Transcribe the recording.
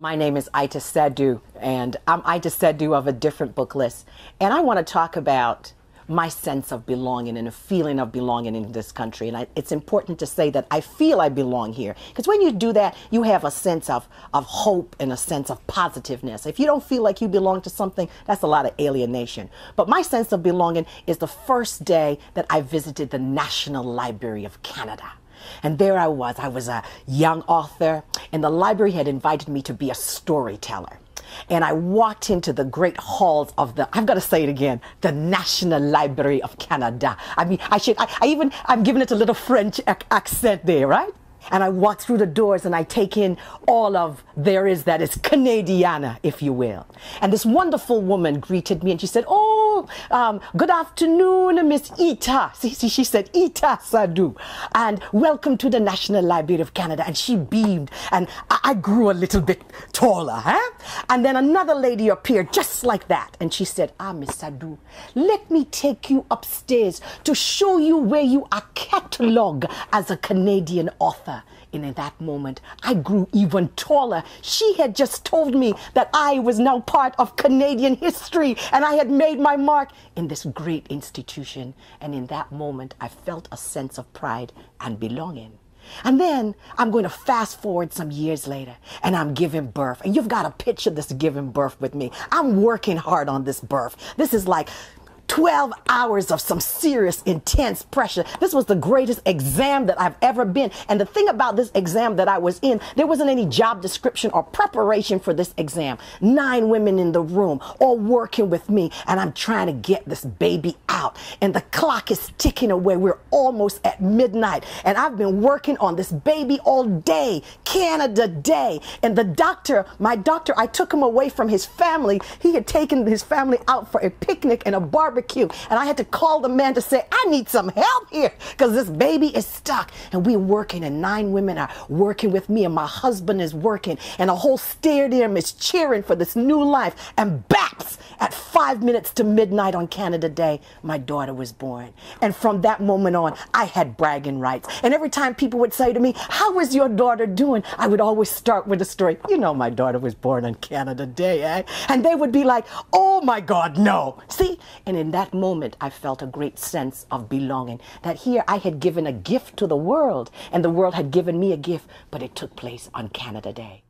My name is Itah Sadu, and I'm Itah Sadu of A Different Booklist. And I want to talk about my sense of belonging and a feeling of belonging in this country. And it's important to say that I feel I belong here. Because when you do that, you have a sense of hope and a sense of positiveness. If you don't feel like you belong to something, that's a lot of alienation. But my sense of belonging is the first day that I visited the National Library of Canada. And there I was a young author, and the library had invited me to be a storyteller. And I walked into the great halls of I've got to say it again, the National Library of Canada. I mean, I'm giving it a little French accent there, right? And I walk through the doors and I take in all of there is that is Canadiana, if you will. And this wonderful woman greeted me and she said, good afternoon, Miss Itah. See, she said, Itah Sadu. And welcome to the National Library of Canada. And she beamed and I grew a little bit taller, huh? And then another lady appeared just like that. And she said, Miss Sadu, let me take you upstairs to show you where you are cataloged as a Canadian author. And in that moment, I grew even taller. She had just told me that I was now part of Canadian history and I had made my mark in this great institution. And in that moment, I felt a sense of pride and belonging. And then I'm going to fast forward some years later and I'm giving birth. And you've got to picture this giving birth with me. I'm working hard on this birth. This is like 12 hours of some serious, intense pressure. This was the greatest exam that I've ever been. And the thing about this exam that I was in, there wasn't any job description or preparation for this exam. 9 women in the room, all working with me, and I'm trying to get this baby out. And the clock is ticking away. We're almost at midnight. And I've been working on this baby all day, Canada Day. And the doctor, my doctor, I took him away from his family. He had taken his family out for a picnic and a barbecue. And I had to call the man to say, I need some help here because this baby is stuck. And we're working and 9 women are working with me and my husband is working and a whole stadium is cheering for this new life. And baps, at 5 minutes to midnight on Canada Day, my daughter was born. And from that moment on, I had bragging rights. And every time people would say to me, how is your daughter doing? I would always start with the story. You know, my daughter was born on Canada Day, eh? And they would be like, oh my God, no. See? And in that moment, I felt a great sense of belonging. That here I had given a gift to the world, and the world had given me a gift, but it took place on Canada Day.